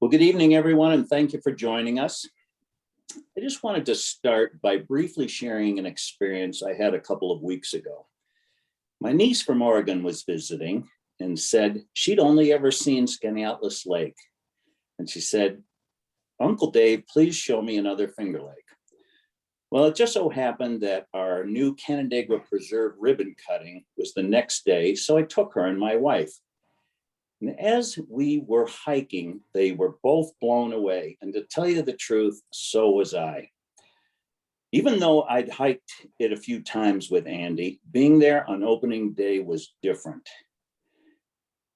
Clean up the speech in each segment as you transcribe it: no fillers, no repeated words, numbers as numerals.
Well, good evening, everyone, and thank you for joining us. I just wanted to start by briefly sharing an experience I had a couple of weeks ago. My niece from Oregon was visiting and said she'd only ever seen Skaneateles Lake. And she said, "Uncle Dave, please show me another Finger Lake." Well, it just so happened that our new Canandaigua Preserve ribbon cutting was the next day, so I took her and my wife. And as we were hiking, they were both blown away. And to tell you the truth, so was I. Even though I'd hiked it a few times with Andy, being there on opening day was different.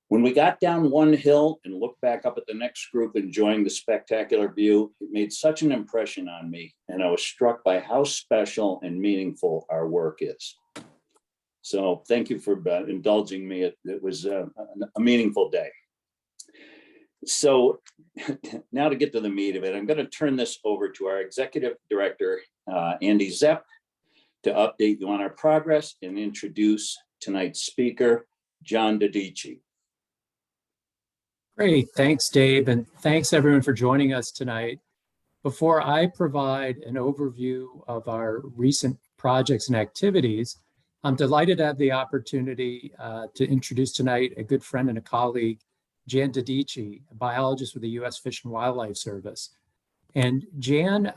When we got down one hill and looked back up at the next group enjoying the spectacular view, it made such an impression on me, and I was struck by how special and meaningful our work is. So thank you for indulging me. It was a meaningful day. So now to get to the meat of it, I'm going to turn this over to our Executive Director, Andy Zepp, to update you on our progress and introduce tonight's speaker, Gian Dodici. Great, thanks, Dave, and thanks everyone for joining us tonight. Before I provide an overview of our recent projects and activities, I'm delighted to have the opportunity to introduce tonight a good friend and a colleague, Gian Dodici, a biologist with the U.S. Fish and Wildlife Service. And Gian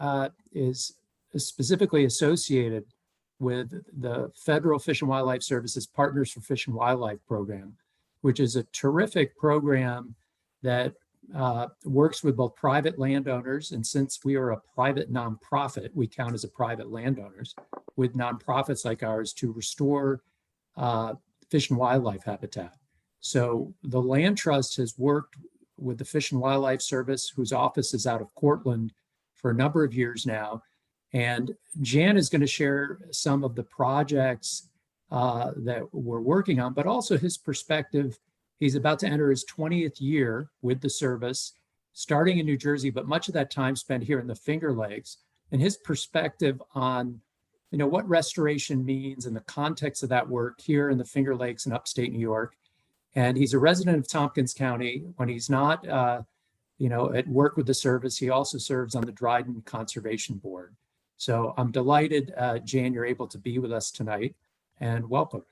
is specifically associated with the Federal Fish and Wildlife Service's Partners for Fish and Wildlife program, which is a terrific program that works with both private landowners, and since we are a private nonprofit, we count as a private landowners, with nonprofits like ours to restore fish and wildlife habitat. So the Land Trust has worked with the Fish and Wildlife Service, whose office is out of Cortland, for a number of years now. And Jan is going to share some of the projects that we're working on, but also his perspective. He's about to enter his 20th year with the service, starting in New Jersey, but much of that time spent here in the Finger Lakes, and his perspective on, what restoration means in the context of that work here in the Finger Lakes in upstate New York. And he's a resident of Tompkins County. When he's not, at work with the service, he also serves on the Dryden Conservation Board. So I'm delighted, Jan, you're able to be with us tonight, and welcome.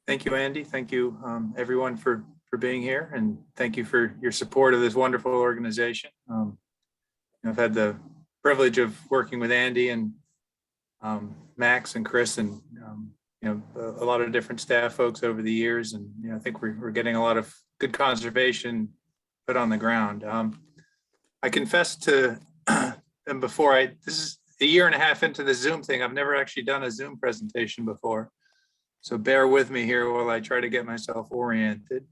Thank you, Andy. Thank you, everyone, for being here, and thank you for your support of this wonderful organization. I've had the privilege of working with Andy and Max and Chris and a lot of different staff folks over the years, and I think we're getting a lot of good conservation put on the ground. I confess to them before, this is a year and a half into the Zoom thing. I've never actually done a Zoom presentation before. So bear with me here while I try to get myself oriented.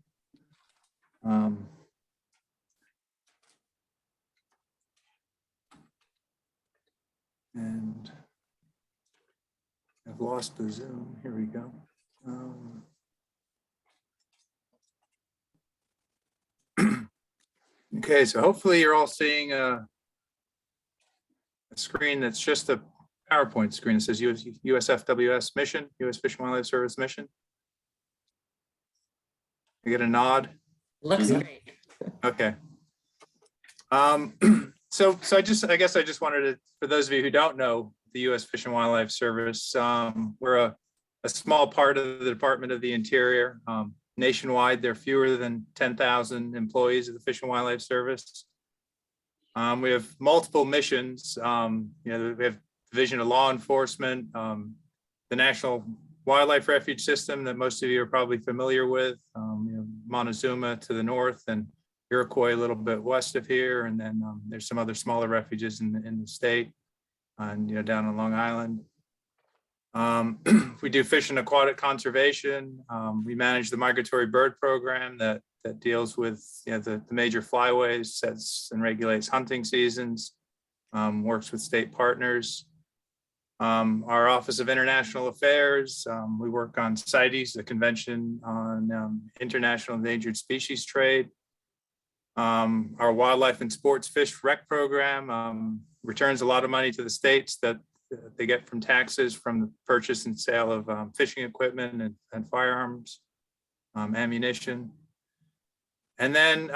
And I've lost the Zoom. Here we go. Okay, so hopefully you're all seeing a screen that's just a PowerPoint screen that says USFWS mission, U.S. Fish and Wildlife Service mission. You get a nod? Looks great. Okay. So I guess I just wanted to, for those of you who don't know the U.S. Fish and Wildlife Service, we're a small part of the Department of the Interior. Nationwide, there are fewer than 10,000 employees of the Fish and Wildlife Service. We have multiple missions. We have Division of Law Enforcement, the National Wildlife Refuge System that most of you are probably familiar with, Montezuma to the north and Iroquois a little bit west of here, and then there's some other smaller refuges in the state, and down on Long Island. We do fish and aquatic conservation. We manage the migratory bird program that deals with the major flyways, sets and regulates hunting seasons, works with state partners. Our Office of International Affairs, we work on CITES, the Convention on International Endangered Species Trade. Our Wildlife and Sports Fish Rec program returns a lot of money to the states that they get from taxes from the purchase and sale of fishing equipment and firearms, ammunition. And then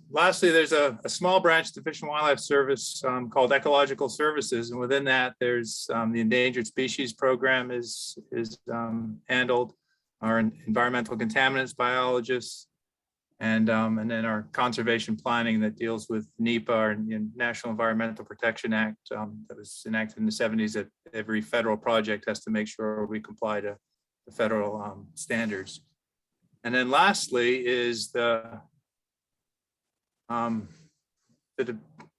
lastly, there's a small branch of the Fish and Wildlife Service called Ecological Services. And within that, there's the Endangered Species Program is handled, our environmental contaminants biologists, and then our conservation planning that deals with NEPA, or National Environmental Protection Act, that was enacted in the 70s, that every federal project has to make sure we comply to the federal standards. And then lastly is the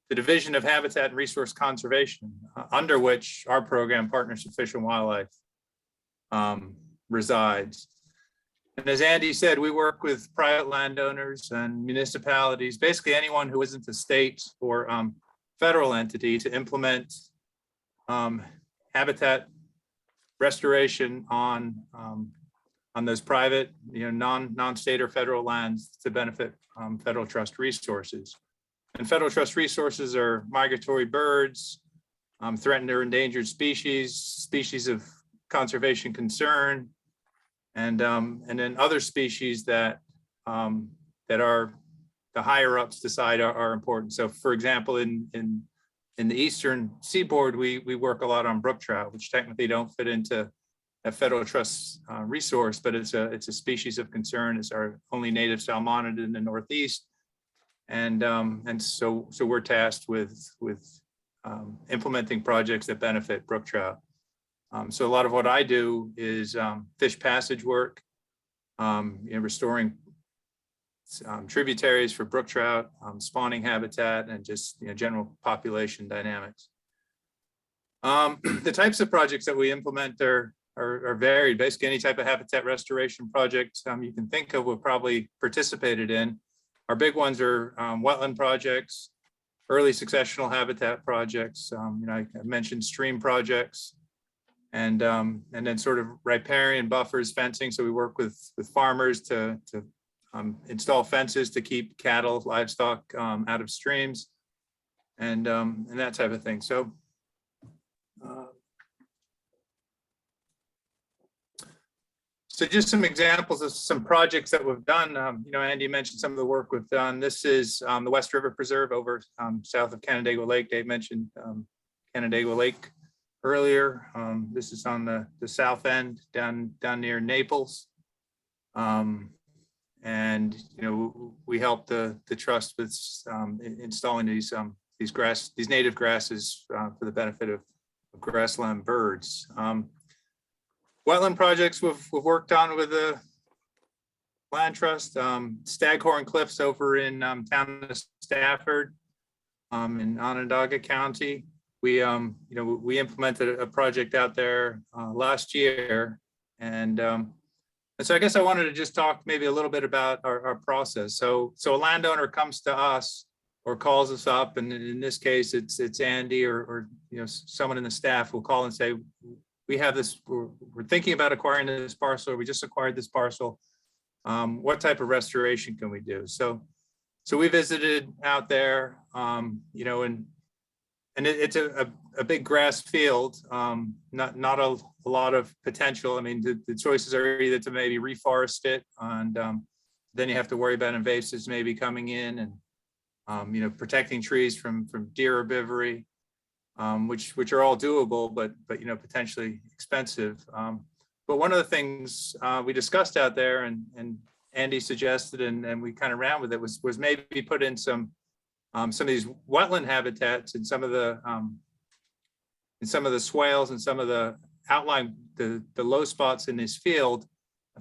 Division of Habitat and Resource Conservation, under which our program, Partners for Fish and Wildlife, resides. And as Andy said, we work with private landowners and municipalities, basically anyone who isn't a state or federal entity, to implement habitat restoration on those private, non-state or federal lands to benefit federal trust resources. And federal trust resources are migratory birds, threatened or endangered species of conservation concern, and then other species that are the higher ups decide are important. So, for example, in the eastern seaboard, we work a lot on brook trout, which technically don't fit into a federal trust resource, but it's a species of concern. It's our only native salmonid in the Northeast, and so we're tasked with implementing projects that benefit brook trout. So a lot of what I do is fish passage work, restoring tributaries for brook trout, spawning habitat, and just general population dynamics. The types of projects that we implement are varied. Basically, any type of habitat restoration project you can think of, we've probably participated in. Our big ones are wetland projects, early successional habitat projects. I mentioned stream projects, and then sort of riparian buffers, fencing. So we work with farmers to install fences to keep cattle, livestock out of streams, and that type of thing. So. So just some examples of some projects that we've done. Andy mentioned some of the work we've done. This is the West River Preserve over south of Canandaigua Lake. Dave mentioned Canandaigua Lake earlier. This is on the south end, down near Naples. And we help the trust with installing these native grasses for the benefit of grassland birds. Wetland projects we've worked on with the land trust, Staghorn Cliffs over in town of Stafford, in Onondaga County. We implemented a project out there last year, and so I guess I wanted to just talk maybe a little bit about our process. So a landowner comes to us or calls us up, and in this case it's Andy or someone in the staff will call and say, we have this, we're thinking about acquiring this parcel, or we just acquired this parcel. What type of restoration can we do? So we visited out there, and it's a big grass field, not a lot of potential. I mean, the choices are either to maybe reforest it, and then you have to worry about invasives maybe coming in, and protecting trees from deer herbivory. Which are all doable, but potentially expensive. But one of the things we discussed out there, and Andy suggested, and we kind of ran with it, was maybe put in some of these wetland habitats in some of the swales and some of the outline, the low spots in this field,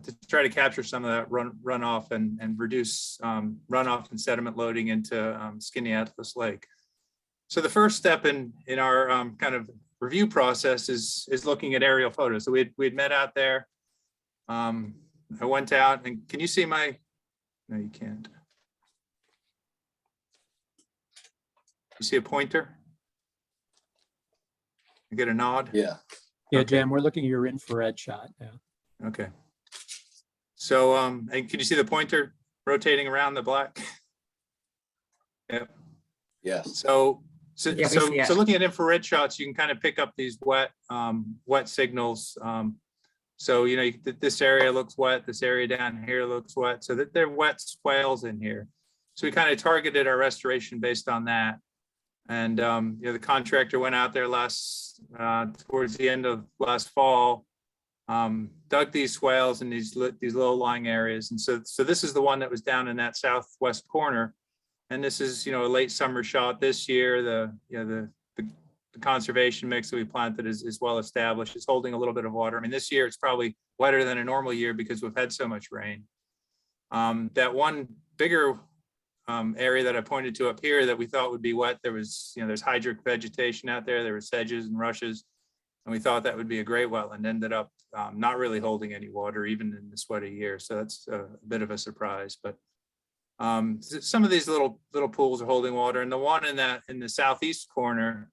to try to capture some of that runoff and reduce runoff and sediment loading into Skaneateles Lake. So the first step in our kind of review process is looking at aerial photos. So we'd met out there. I went out, and can you see my? No, you can't. You see a pointer? You get a nod? Yeah. Yeah, Okay. Jan, we're looking at your infrared shot now. Okay. So and can you see the pointer rotating around the black? Yep. Yes. So Yeah, we see it. looking at infrared shots, you can kind of pick up these wet signals. This area looks wet, this area down here looks wet. So that they're wet swales in here. we kind of targeted our restoration based on that. And the contractor went out there towards the end of last fall, dug these swales in these low-lying areas. And so this is the one that was down in that southwest corner. And this is, a late summer shot this year. The conservation mix that we planted is well established. It's holding a little bit of water. I mean, this year it's probably wetter than a normal year because we've had so much rain. That one bigger area that I pointed to up here that we thought would be wet, there's hydric vegetation out there. There were sedges and rushes, and we thought that would be a great wetland. Ended up not really holding any water even in this wet year. So that's a bit of a surprise. But some of these little pools are holding water, and the one in the southeast corner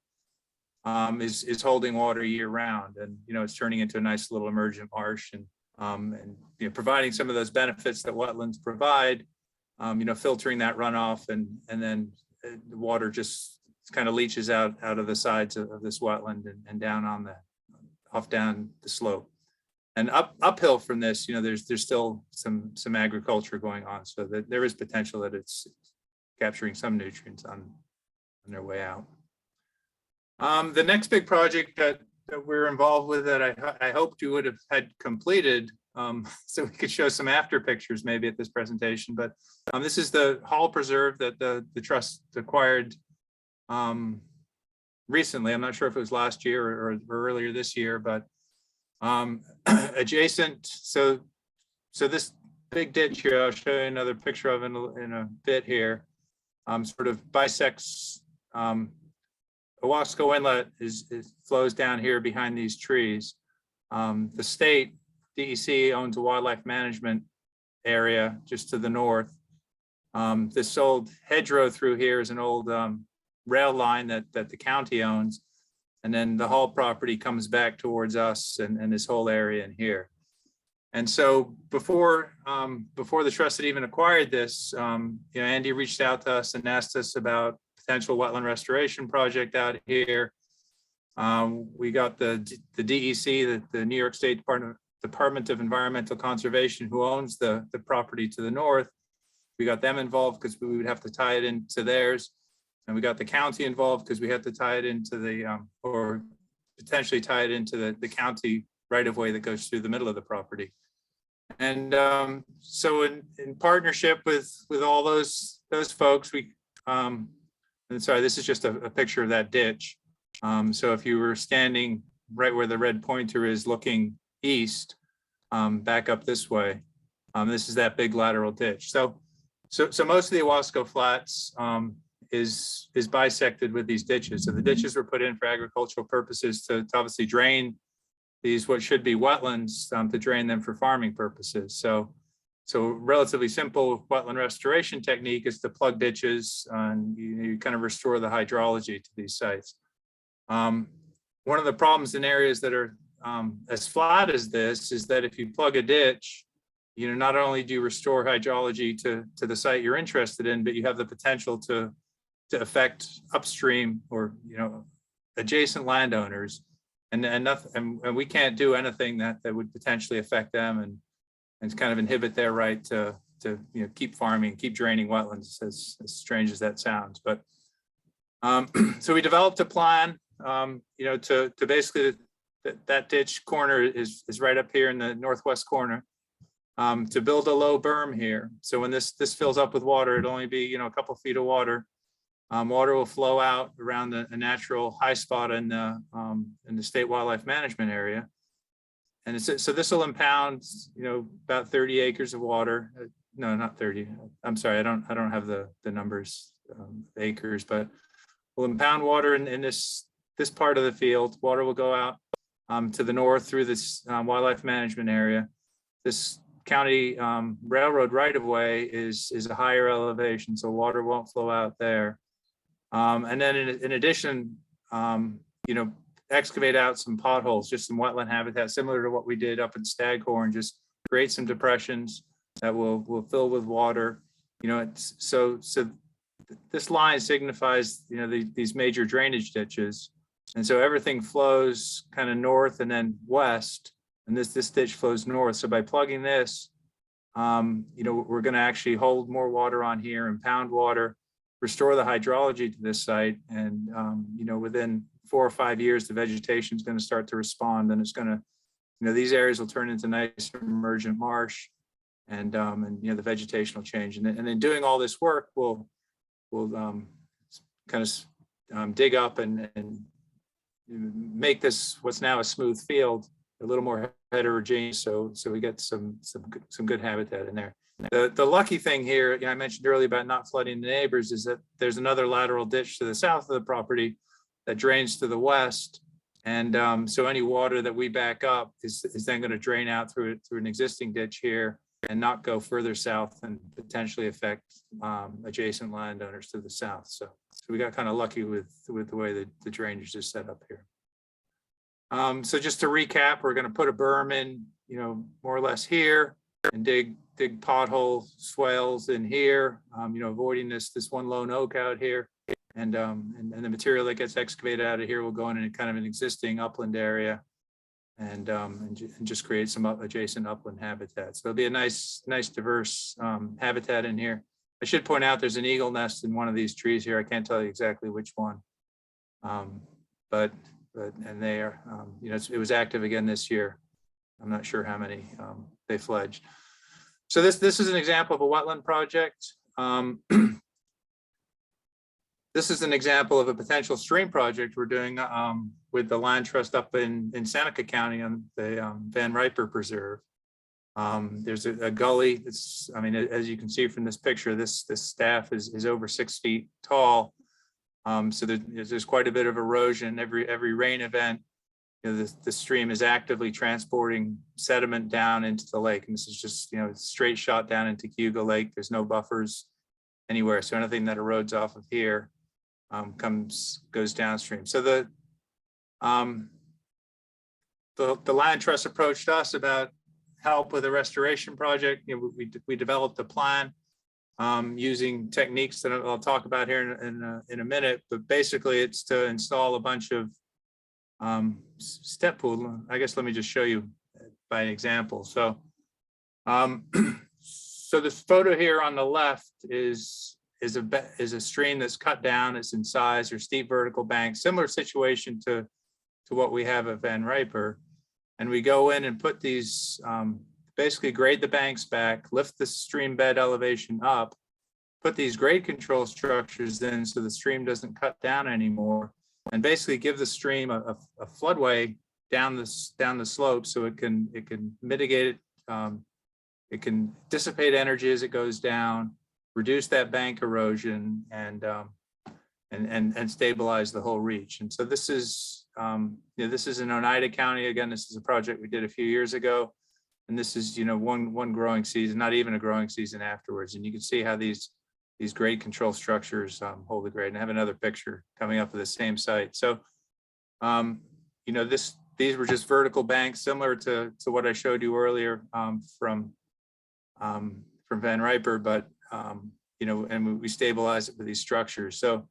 is holding water year round, and it's turning into a nice little emergent marsh, and providing some of those benefits that wetlands provide. Filtering that runoff, and then the water just kind of leaches out of the sides of this wetland and down down the slope. And uphill from this, there's still some agriculture going on, so that there is potential that it's capturing some nutrients on their way out. The next big project that we're involved with that I hoped you would have had completed, so we could show some after pictures maybe at this presentation, but this is the Hall Preserve that the trust acquired recently. I'm not sure if it was last year or earlier this year, but adjacent. So this big ditch here, I'll show you another picture of in a bit here, sort of bisects Ohasco Inlet flows down here behind these trees. The state, DEC, owns a wildlife management area just to the north. This old hedgerow through here is an old rail line that the county owns. And then the Hall property comes back towards us and this whole area in here. And so before the trust had even acquired this, Andy reached out to us and asked us about potential wetland restoration project out here. We got the DEC, the New York State Department of Environmental Conservation, who owns the property to the north. We got them involved because we would have to tie it into theirs. And we got the county involved because we had to tie it into or potentially tie it into the county right of way that goes through the middle of the property. And so in partnership with all those folks, and sorry, this is just a picture of that ditch. So if you were standing right where the red pointer is looking east, back up this way, this is that big lateral ditch. So most of the Wasco Flats is bisected with these ditches. So the ditches were put in for agricultural purposes to obviously drain these what should be wetlands, to drain them for farming purposes. So relatively simple wetland restoration technique is to plug ditches and you kind of restore the hydrology to these sites. One of the problems in areas that are as flat as this is that if you plug a ditch, not only do you restore hydrology to the site you're interested in, but you have the potential to affect upstream or adjacent landowners, and we can't do anything that would potentially affect them and kind of inhibit their right to keep farming, keep draining wetlands, as strange as that sounds. But so we developed a plan, to basically that ditch corner is right up here in the northwest corner, to build a low berm here. So when this fills up with water, it'll only be a couple feet of water. Water will flow out around a natural high spot in the state wildlife management area. And so this will impound, about 30 acres of water. No, not 30. I'm sorry, I don't have the numbers, acres, but we'll impound water in this part of the field. Water will go out to the north through this wildlife management area. This county railroad right-of-way is a higher elevation, so water won't flow out there. And then in addition, excavate out some potholes, just some wetland habitat, similar to what we did up in Staghorn, just create some depressions that will fill with water. So this line signifies, these major drainage ditches. And so everything flows kind of north and then west, and this ditch flows north. So by plugging this, we're going to actually hold more water on here, impound water, restore the hydrology to this site. And, within 4 or 5 years, the vegetation is going to start to respond, and it's going to, these areas will turn into nice emergent marsh, and the vegetation will change. And then doing all this work, we'll kind of dig up and make this what's now a smooth field a little more heterogeneous, so we get some good habitat in there. The lucky thing here, I mentioned earlier about not flooding the neighbors, is that there's another lateral ditch to the south of the property that drains to the west, and so any water that we back up is then going to drain out through an existing ditch here and not go further south and potentially affect adjacent landowners to the south. So we got kind of lucky with the way that the drainage is set up here. So just to recap, we're going to put a berm in, more or less here, and dig pothole swales in here, avoiding this one lone oak out here, and the material that gets excavated out of here will go in kind of an existing upland area, and just create some adjacent upland habitat. So it'll be a nice diverse habitat in here. I should point out there's an eagle nest in one of these trees here. I can't tell you exactly which one, but they are, it was active again this year. I'm not sure how many they fledged. So this is an example of a wetland project. This is an example of a potential stream project we're doing with the land trust up in Seneca County on the Van Riper Preserve. There's a gully. It's, as you can see from this picture, this staff is over 6 feet tall. So there's quite a bit of erosion. Every rain event, the stream is actively transporting sediment down into the lake. And this is just, straight shot down into Cayuga Lake. There's no buffers anywhere. So anything that erodes off of here goes downstream. So the land trust approached us about help with a restoration project. We developed a plan using techniques that I'll talk about here in a minute, but basically it's to install a bunch of step pool. I guess let me just show you by an example. So so this photo here on the left is a stream that's cut down. It's in size or steep vertical banks, similar situation to what we have at Van Riper. And we go in and put these, basically grade the banks back, lift the stream bed elevation up, put these grade control structures in so the stream doesn't cut down anymore, and basically give the stream a floodway down the slope so it can mitigate it. It can dissipate energy as it goes down, reduce that bank erosion, and stabilize the whole reach. And so this is this is in Oneida County. Again, this is a project we did a few years ago, and this is one growing season, not even a growing season afterwards. And you can see how these grade control structures hold the grade. And I have another picture coming up of the same site. So these were just vertical banks similar to what I showed you earlier from Van Riper, but and we stabilize it with these structures. So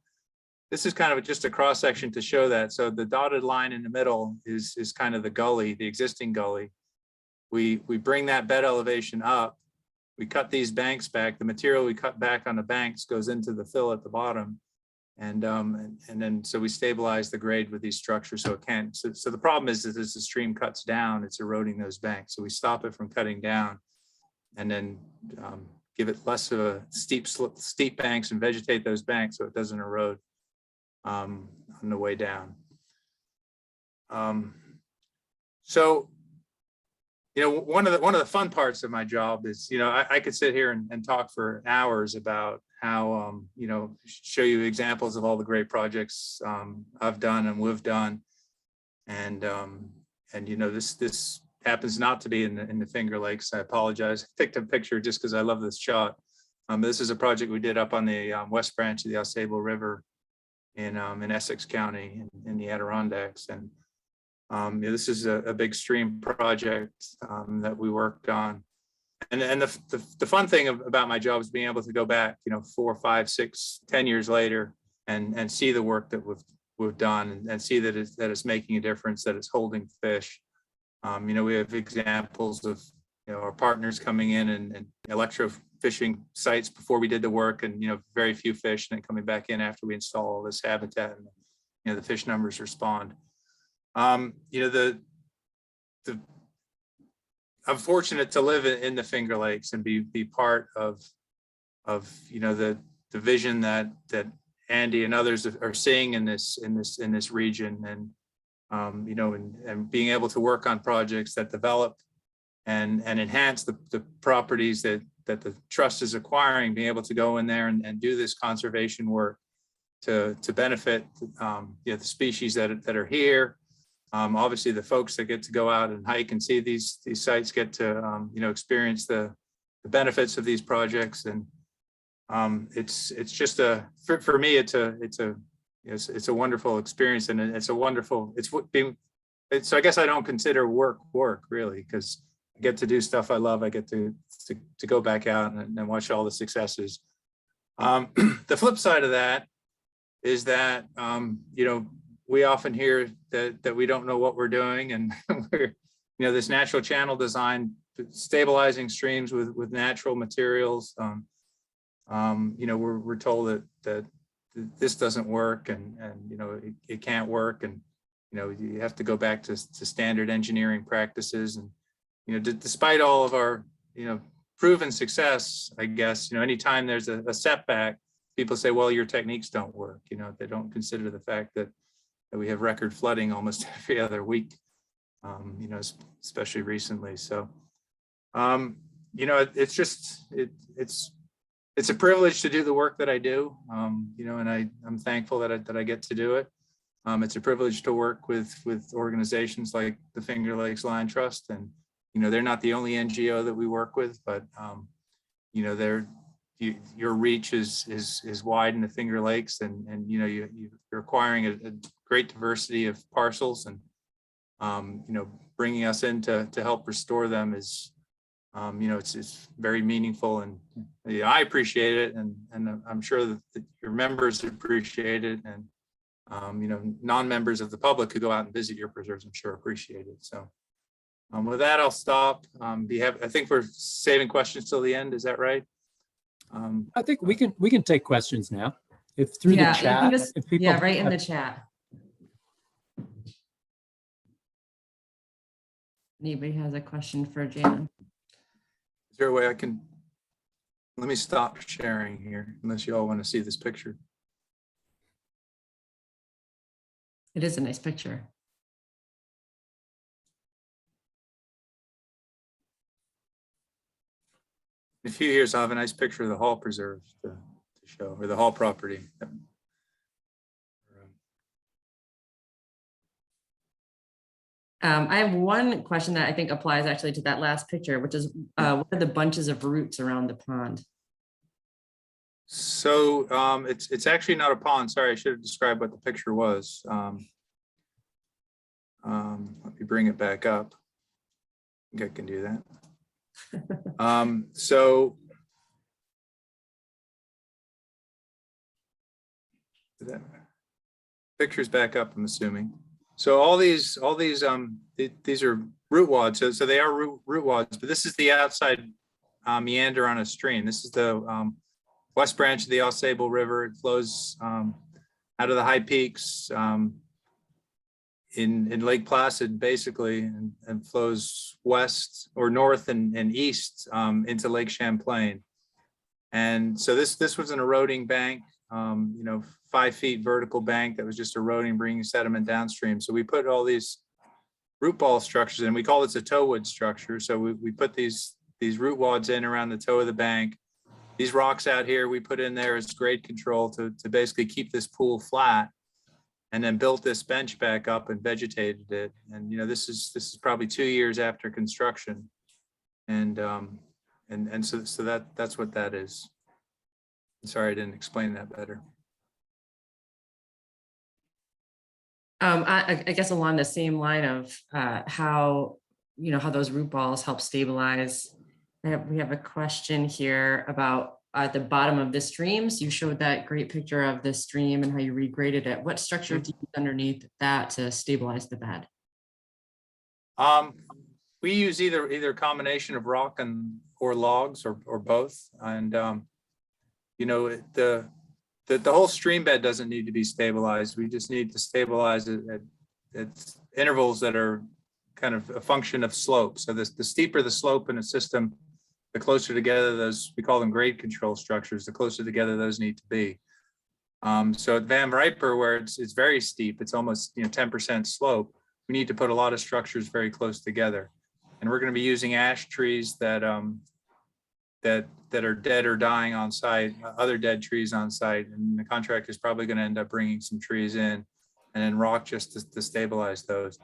this is kind of just a cross section to show that. So the dotted line in the middle is kind of the gully, the existing gully. We bring that bed elevation up. We cut these banks back. The material we cut back on the banks goes into the fill at the bottom, and then so we stabilize the grade with these structures so it can't. So the problem is that as the stream cuts down, it's eroding those banks. So we stop it from cutting down, and then give it less of a steep banks and vegetate those banks so it doesn't erode on the way down. So one of the fun parts of my job is I could sit here and talk for hours about how show you examples of all the great projects I've done and we've done, and this happens not to be in the Finger Lakes. I apologize. I picked a picture just because I love this shot. This is a project we did up on the west branch of the Ausable River in Essex County in the Adirondacks, and this is a big stream project that we worked on. And the fun thing about my job is being able to go back 4, 5, 6, 10 years later and see the work that we've done and see that it's making a difference, that it's holding fish. We have examples of our partners coming in and electrofishing sites before we did the work, and very few fish, and then coming back in after we install all this habitat, and the fish numbers respond. I'm fortunate to live in the Finger Lakes and be part of the vision that Andy and others are seeing in this region, and and being able to work on projects that develop and enhance the properties that the trust is acquiring, being able to go in there and do this conservation work to benefit the species that are here. Obviously, the folks that get to go out and hike and see these sites get to experience the benefits of these projects, and it's just for me it's a wonderful experience, and so I guess I don't consider work really, because I get to do stuff I love. I get to go back out and watch all the successes. The flip side of that is that we often hear that we don't know what we're doing, and we're this natural channel design, stabilizing streams with natural materials. We're told that this doesn't work, and it can't work, and you have to go back to standard engineering practices, and despite all of our proven success, I guess anytime there's a setback, people say, well, your techniques don't work. They don't consider the fact that we have record flooding almost every other week, especially recently. So it's a privilege to do the work that I do, and I'm thankful that I get to do it. It's a privilege to work with organizations like the Finger Lakes Lion Trust, and they're not the only NGO that we work with, but your reach is wide in the Finger Lakes, and you're acquiring a great diversity of parcels, and bringing us in to help restore them is it's very meaningful, and I appreciate it, and I'm sure that your members appreciate it, and non-members of the public who go out and visit your preserves, I'm sure appreciate it. So with that, I'll stop. I think we're saving questions till the end. Is that right? I think we can take questions now. If through the chat, if people right in the chat. Anybody has a question for Jan? Is there a way I can, let me stop sharing here, unless you all want to see this picture. It is a nice picture. In a few years, I'll have a nice picture of the Hall Preserve to show, or the Hall property. I have one question that I think applies actually to that last picture, which is what are the bunches of roots around the pond? So it's actually not a pond. Sorry, I should have described what the picture was. Let me bring it back up. I think I can do that. So that picture's back up, I'm assuming. So all these are root wads. So they are root wads, but this is the outside meander on a stream. This is the west branch of the Ausable River. It flows out of the high peaks in Lake Placid, basically, and flows west or north and east into Lake Champlain. And so this was an eroding bank, 5 feet vertical bank that was just eroding, bringing sediment downstream. So we put all these root ball structures in. We call this a toe wood structure. So we put these root wads in around the toe of the bank. These rocks out here we put in there as grade control to basically keep this pool flat, and then built this bench back up and vegetated it. And this is probably 2 years after construction, and so that's what that is. Sorry, I didn't explain that better. I guess along the same line of how those root balls help stabilize. We have a question here about at the bottom of the streams. You showed that great picture of the stream and how you regraded it. What structure do you use underneath that to stabilize the bed? we use either a combination of rock or logs or both. And you know, the whole stream bed doesn't need to be stabilized. We just need to stabilize it at intervals that are kind of a function of slope. So the steeper the slope in a system, the closer together those, we call them grade control structures, the closer together those need to be. So at Van Riper, where it's very steep, it's almost 10% slope, we need to put a lot of structures very close together. And we're going to be using ash trees that are dead or dying on site, other dead trees on site. And the contractor is probably going to end up bringing some trees in and then rock just to stabilize those.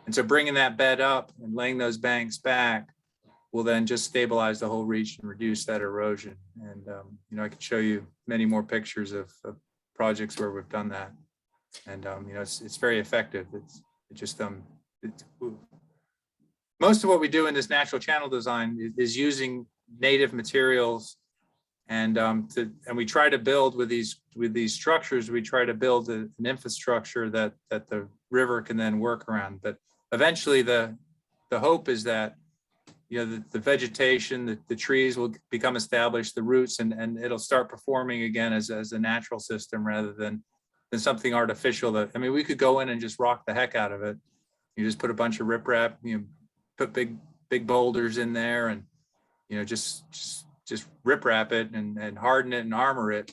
And so bringing that bed up and laying those banks back will then just stabilize the whole region and reduce that erosion. And, I could show you many more pictures of projects where we've done that. And, it's very effective. Most of what we do in this natural channel design is using native materials, and we try to build with these structures. We try to build an infrastructure that the river can then work around. But eventually, the hope is that the vegetation, the trees will become established, the roots, and it'll start performing again as a natural system rather than something artificial. We could go in and just rock the heck out of it. You just put a bunch of riprap, put big boulders in there, and just riprap it and harden it and armor it.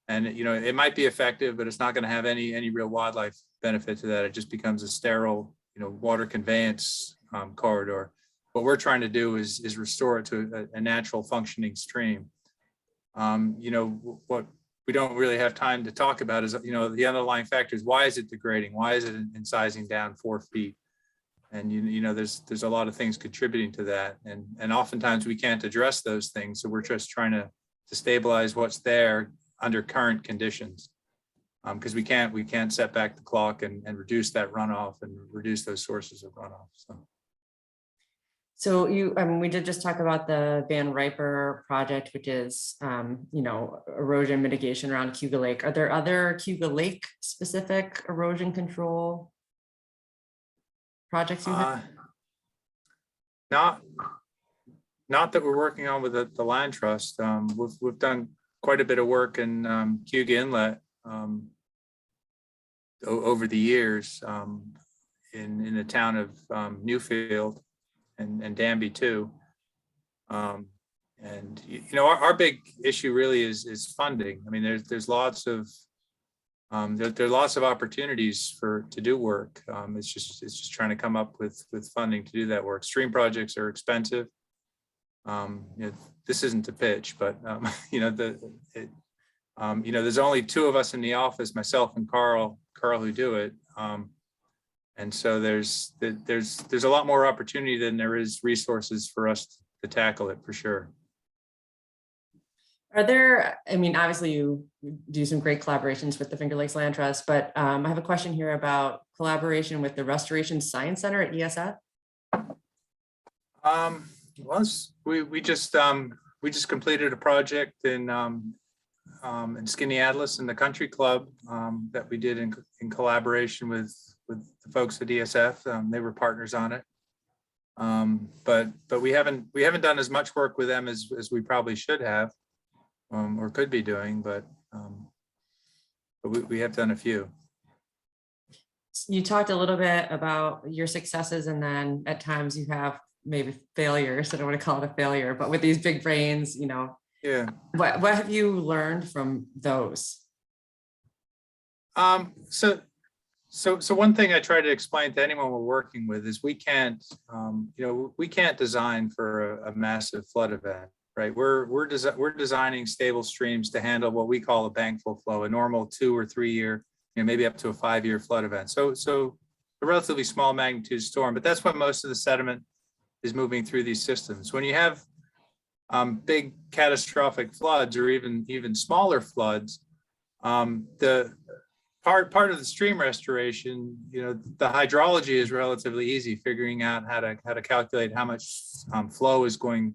And it might be effective, but it's not going to have any real wildlife benefit to that. It just becomes a sterile water conveyance corridor. What we're trying to do is restore it to a natural functioning stream. What we don't really have time to talk about is the underlying factors. Why is it degrading? Why is it incising down 4 feet? And there's a lot of things contributing to that, and oftentimes we can't address those things. So we're just trying to stabilize what's there under current conditions, because we can't set back the clock and reduce that runoff and reduce those sources of runoff. So we did just talk about the Van Riper project, which is erosion mitigation around Cayuga Lake. Are there other Cayuga Lake specific erosion control projects you have? Not that we're working on with the land trust. We've done quite a bit of work in Cayuga Inlet over the years, in the town of Newfield and Danby too. Our big issue really is funding. There's lots of there are lots of opportunities to do work. It's just trying to come up with funding to do that work. Stream projects are expensive. This isn't a pitch, but there's only 2 of us in the office, myself and Carl who do it. And so there's a lot more opportunity than there is resources for us to tackle it, for sure. Are there, obviously you do some great collaborations with the Finger Lakes Land Trust, but I have a question here about collaboration with the Restoration Science Center at ESF. We just completed a project in Skinny Atlas in the Country Club that we did in collaboration with the folks at ESF. They were partners on it, but we haven't done as much work with them as we probably should have. Or could be doing, but we have done a few. You talked a little bit about your successes, and then at times you have maybe failures. I don't want to call it a failure, but with these big brains, Yeah. What have you learned from those? So one thing I try to explain to anyone we're working with is we can't design for a massive flood event. Right, we're designing stable streams to handle what we call a bankful flow, a normal 2 or 3 year, maybe up to a 5-year flood event. So a relatively small magnitude storm, but that's when most of the sediment is moving through these systems. When you have big catastrophic floods or even smaller floods, the part of the stream restoration, the hydrology is relatively easy, figuring out how to calculate how much flow is going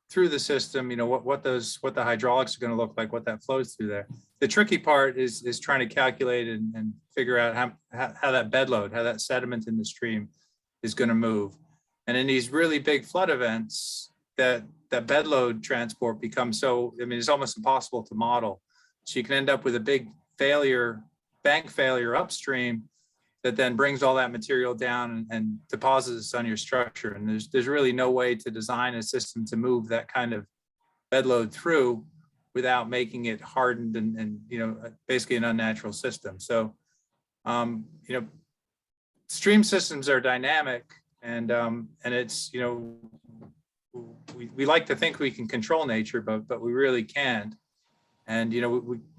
through the system, what the hydraulics are going to look like, what that flows through there. The tricky part is trying to calculate and figure out how that bed load, how that sediment in the stream is going to move. And in these really big flood events, that bed load transport becomes it's almost impossible to model. So you can end up with a big bank failure upstream that then brings all that material down and deposits on your structure. And there's really no way to design a system to move that kind of bed load through without making it hardened and basically an unnatural system. So, stream systems are dynamic, and it's, we like to think we can control nature, but we really can't. And,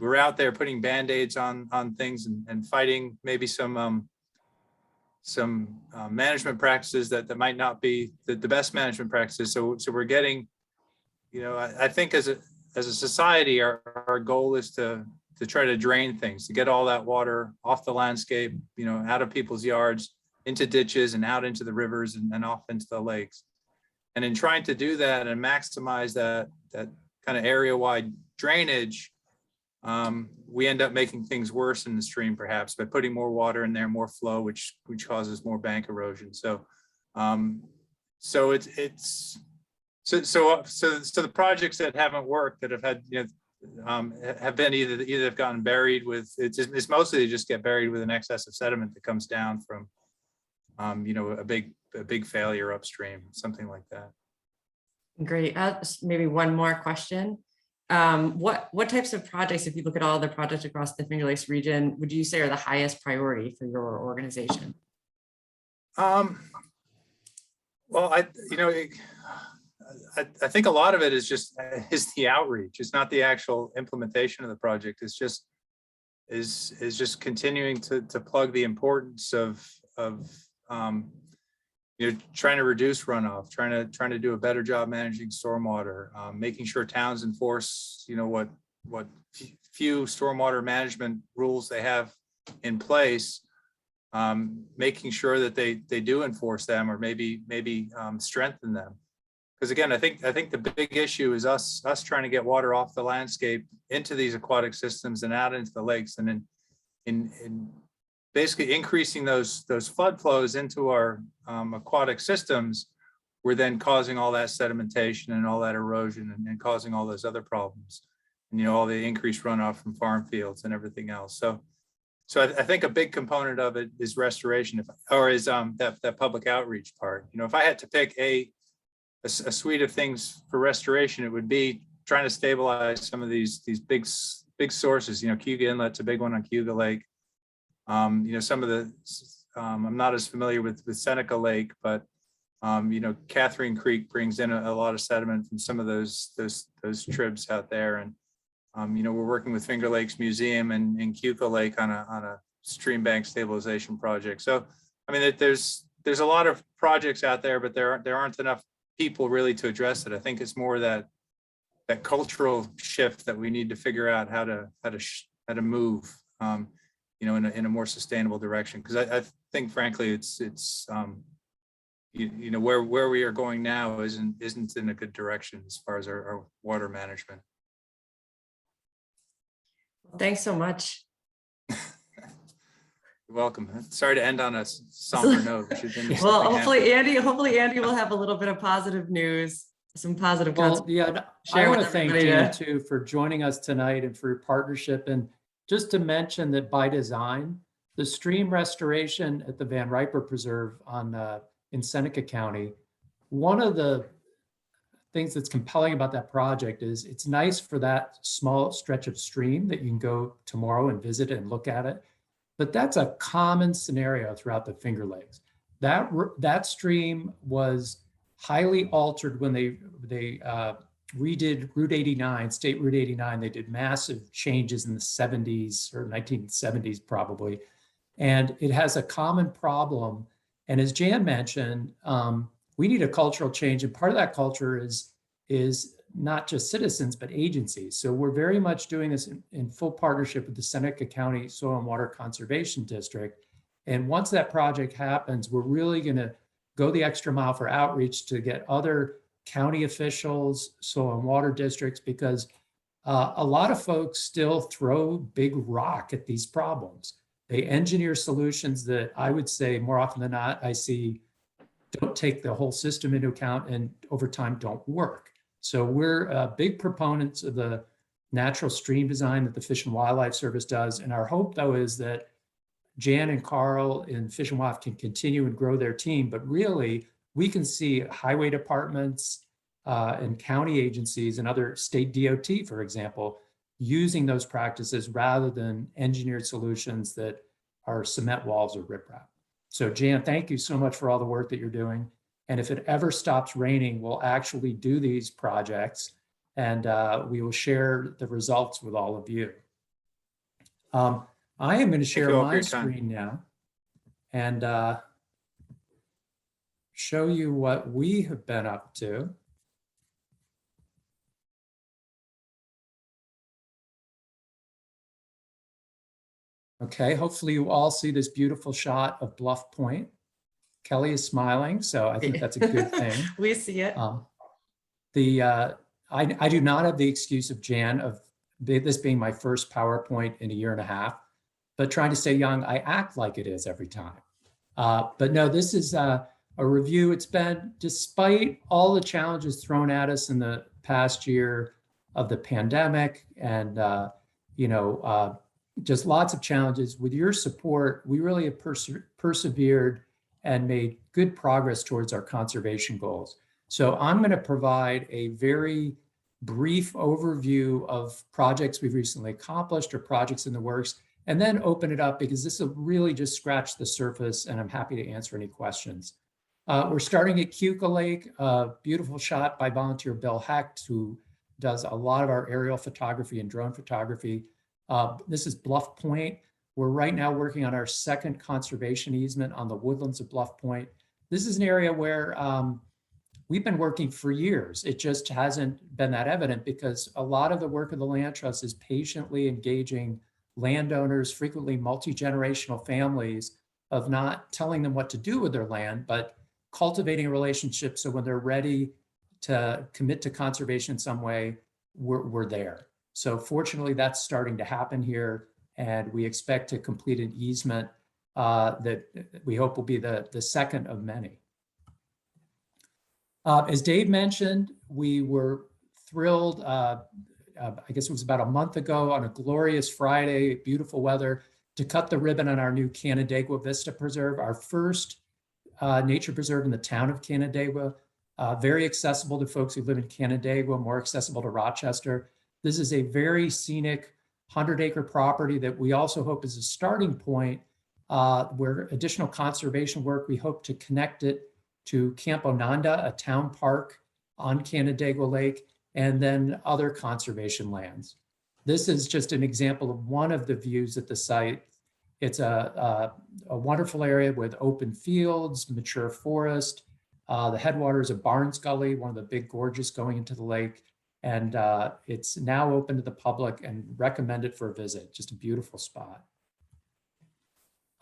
we're out there putting Band-Aids on things and fighting maybe some management practices that might not be the best management practices. So we're getting, I think as a society, our goal is to try to drain things, to get all that water off the landscape, out of people's yards, into ditches and out into the rivers and off into the lakes. And in trying to do that and maximize that kind of area-wide drainage, we end up making things worse in the stream, perhaps by putting more water in there, more flow, which causes more bank erosion. So the projects that haven't worked, that have had, have been either have gotten buried with, it's mostly they just get buried with an excess of sediment that comes down from, a big failure upstream, something like that. Great. Maybe one more question. What types of projects, if you look at all the projects across the Finger Lakes region, would you say are the highest priority for your organization? Well, I think a lot of it is just the outreach. It's not the actual implementation of the project. It's just continuing to plug the importance of trying to reduce runoff, trying to do a better job managing stormwater, making sure towns enforce what few stormwater management rules they have in place, making sure that they do enforce them, or maybe strengthen them. Because again, I think the big issue is us trying to get water off the landscape into these aquatic systems and out into the lakes, and in basically increasing those flood flows into our aquatic systems, we're then causing all that sedimentation and all that erosion and causing all those other problems, and all the increased runoff from farm fields and everything else. So I think a big component of it is restoration, is that public outreach part. If I had to pick a suite of things for restoration, it would be trying to stabilize some of these big sources. Cayuga Inlet's a big one on Cayuga Lake. Some of the I'm not as familiar with Seneca Lake, but Catherine Creek brings in a lot of sediment from some of those tribs out there, and we're working with Finger Lakes Museum and Cayuga Lake on a stream bank stabilization project. So there's a lot of projects out there, but there aren't enough people really to address it. I think it's more that cultural shift that we need to figure out how to move in a more sustainable direction. Because I think frankly it's where we are going now isn't in a good direction as far as our water management. Thanks so much. You're welcome. Sorry to end on a somber note. Well, hopefully Andy will have a little bit of positive news, some positive. Well, yeah, I want to thank Gina too for joining us tonight and for your partnership. And just to mention that by design, the stream restoration at the Van Riper Preserve in Seneca County, one of the things that's compelling about that project is it's nice for that small stretch of stream that you can go tomorrow and visit and look at it. But that's a common scenario throughout the Finger Lakes. That stream was highly altered when they redid Route 89, State Route 89. They did massive changes in the 70s or 1970s probably. And it has a common problem. And as Jan mentioned, we need a cultural change. And part of that culture is not just citizens, but agencies. So we're very much doing this in full partnership with the Seneca County Soil and Water Conservation District. And once that project happens, we're really going to go the extra mile for outreach to get other county officials, soil and water districts, because a lot of folks still throw big rock at these problems. They engineer solutions that I would say more often than not, I see don't take the whole system into account and over time don't work. So we're big proponents of the natural stream design that the Fish and Wildlife Service does. And our hope, though, is that Jan and Carl in Fish and Wildlife can continue and grow their team, but really we can see highway departments and county agencies and other state DOT, for example, using those practices rather than engineered solutions that are cement walls or riprap. So Jan, thank you so much for all the work that you're doing. And if it ever stops raining, we'll actually do these projects and we will share the results with all of you. I am going to share my screen now and show you what we have been up to. Okay, hopefully you all see this beautiful shot of Bluff Point. Kelly is smiling, so I think that's a good thing. We see it. I do not have the excuse of Jan of this being my first PowerPoint in a year and a half, but trying to stay young, I act like it is every time. But no, this is a review. It's been, despite all the challenges thrown at us in the past year of the pandemic and just lots of challenges, with your support, we really have persevered and made good progress towards our conservation goals. So I'm going to provide a very brief overview of projects we've recently accomplished or projects in the works, and then open it up because this will really just scratch the surface and I'm happy to answer any questions. We're starting at Cayuga Lake, a beautiful shot by volunteer Bill Hecht, who does a lot of our aerial photography and drone photography. This is Bluff Point. We're right now working on our second conservation easement on the woodlands of Bluff Point. This is an area where we've been working for years. It just hasn't been that evident because a lot of the work of the Land Trust is patiently engaging landowners, frequently multi-generational families, of not telling them what to do with their land, but cultivating a relationship so when they're ready to commit to conservation in some way, we're there. So fortunately, that's starting to happen here, and we expect to complete an easement that we hope will be the second of many. As Dave mentioned, we were thrilled, I guess it was about a month ago on a glorious Friday, beautiful weather, to cut the ribbon on our new Canandaigua Vista Preserve, our first nature preserve in the town of Canandaigua, very accessible to folks who live in Canandaigua, more accessible to Rochester. This is a very scenic 100-acre property that we also hope is a starting point where additional conservation work, we hope to connect it to Camp Onanda, a town park on Canandaigua Lake, and then other conservation lands. This is just an example of one of the views at the site. It's a wonderful area with open fields, mature forest. The headwaters of Barnes Gully, one of the big gorges going into the lake. And it's now open to the public and recommended for a visit. Just a beautiful spot.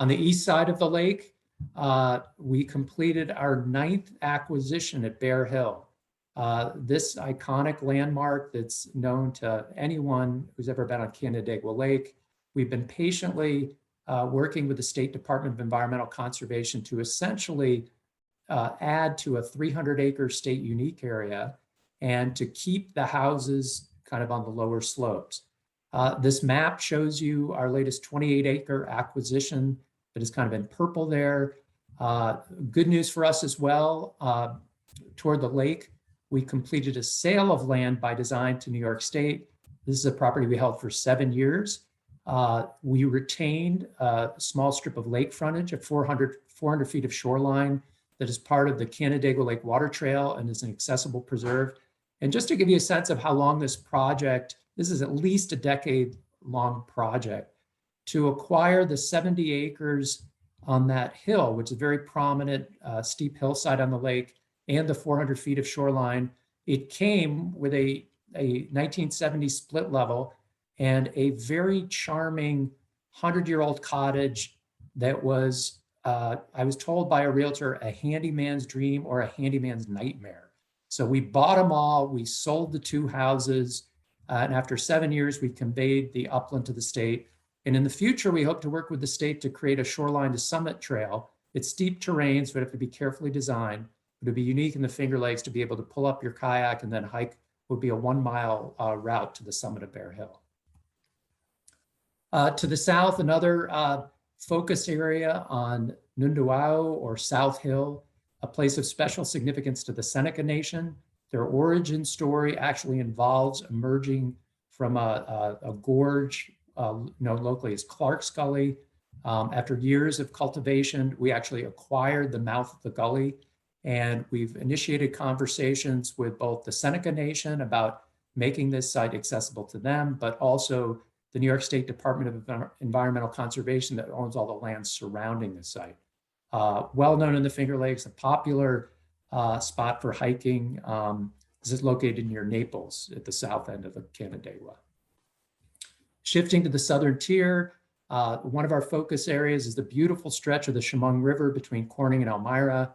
On the east side of the lake, we completed our 9th acquisition at Bear Hill. This iconic landmark that's known to anyone who's ever been on Canandaigua Lake. We've been patiently working with the State Department of Environmental Conservation to essentially add to a 300-acre state unique area and to keep the houses kind of on the lower slopes. This map shows you our latest 28-acre acquisition that is kind of in purple there. Good news for us as well, toward the lake, we completed a sale of land by design to New York State. This is a property we held for 7 years. We retained a small strip of lake frontage of 400 feet of shoreline that is part of the Canandaigua Lake Water Trail and is an accessible preserve. And just to give you a sense of how long this project, this is at least a decade-long project, to acquire the 70 acres on that hill, which is a very prominent steep hillside on the lake, and the 400 feet of shoreline. It came with a 1970 split level and a very charming 100-year-old cottage that was, I was told by a realtor, a handyman's dream or a handyman's nightmare. So we bought them all, we sold the 2 houses, and after 7 years, we conveyed the upland to the state. And in the future, we hope to work with the state to create a shoreline to summit trail It's steep terrain, so it have to be carefully designed. It would be unique in the Finger Lakes to be able to pull up your kayak and then hike would be a 1 mile route to the summit of Bear Hill. To the south, another focus area on Nunduao or South Hill, a place of special significance to the Seneca Nation. Their origin story actually involves emerging from a gorge known locally as Clark's Gully. After years of cultivation, we actually acquired the mouth of the gully, and we've initiated conversations with both the Seneca Nation about making this site accessible to them, but also the New York State Department of Environmental Conservation that owns all the land surrounding the site. Well known in the Finger Lakes, a popular spot for hiking. This is located near Naples at the south end of the Canandaigua. Shifting to the southern tier, one of our focus areas is the beautiful stretch of the Shaman River between Corning and Elmira.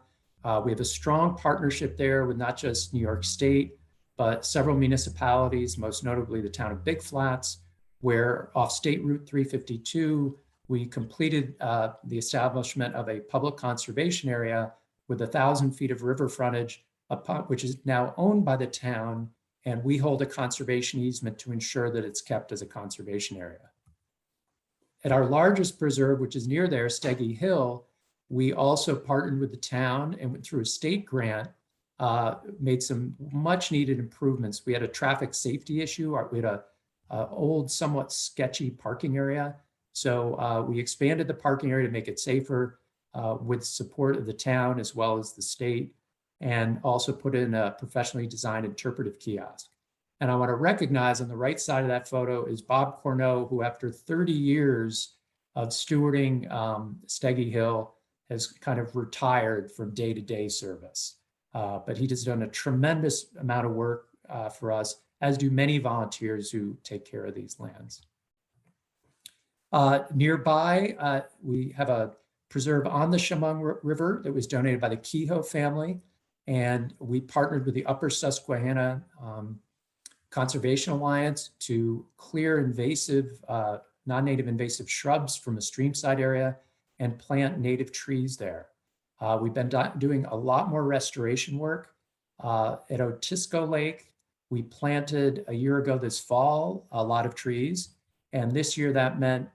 We have a strong partnership there with not just New York State, but several municipalities, most notably the town of Big Flats, where off State Route 352, we completed the establishment of a public conservation area with 1,000 feet of river frontage, which is now owned by the town, and we hold a conservation easement to ensure that it's kept as a conservation area. At our largest preserve, which is near there, Steggy Hill, we also partnered with the town and through a state grant, made some much needed improvements. We had a traffic safety issue. We had a old, somewhat sketchy parking area. So we expanded the parking area to make it safer with support of the town as well as the state, and also put in a professionally designed interpretive kiosk. And I want to recognize on the right side of that photo is Bob Corneau, who after 30 years of stewarding Steggy Hill has kind of retired from day-to-day service. But he has done a tremendous amount of work for us, as do many volunteers who take care of these lands. Nearby, we have a preserve on the Shaman River that was donated by the Kehoe family, and we partnered with the Upper Susquehanna Conservation Alliance to clear invasive, non-native invasive shrubs from a streamside area and plant native trees there. We've been doing a lot more restoration work. At Otisco Lake, we planted a year ago this fall a lot of trees, and this year that meant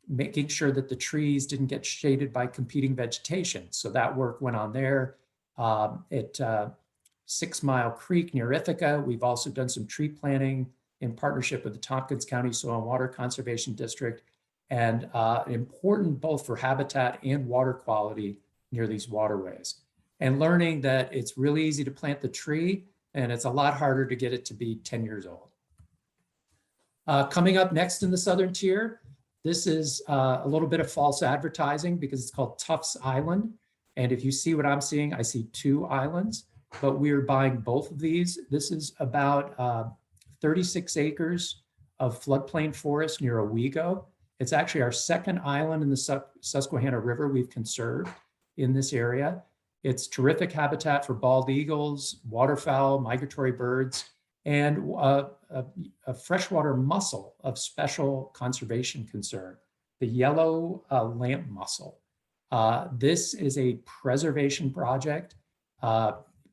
making sure that the trees didn't get shaded by competing vegetation. So that work went on there. At 6 Mile Creek near Ithaca, we've also done some tree planting in partnership with the Tompkins County Soil and Water Conservation District, and important both for habitat and water quality near these waterways. And learning that it's really easy to plant the tree, and it's a lot harder to get it to be 10 years old. Coming up next in the southern tier, this is a little bit of false advertising because it's called Tufts Island. And if you see what I'm seeing, I see 2 islands, but we are buying both of these. This is about 36 acres of floodplain forest near Owego. It's actually our second island in the Susquehanna River we've conserved in this area. It's terrific habitat for bald eagles, waterfowl, migratory birds, and a freshwater mussel of special conservation concern, the yellow lamp mussel. This is a preservation project.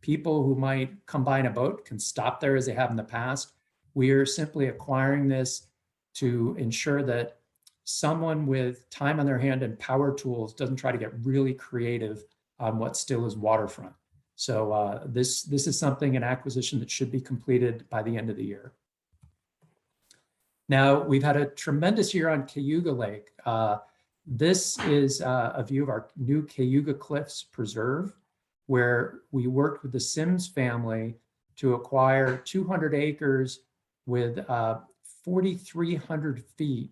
People who might come by in a boat can stop there as they have in the past. We are simply acquiring this to ensure that someone with time on their hand and power tools doesn't try to get really creative on what still is waterfront. So this is something, an acquisition that should be completed by the end of the year. Now, we've had a tremendous year on Cayuga Lake. This is a view of our new Cayuga Cliffs Preserve, where we worked with the Sims family to acquire 200 acres with 4,300 feet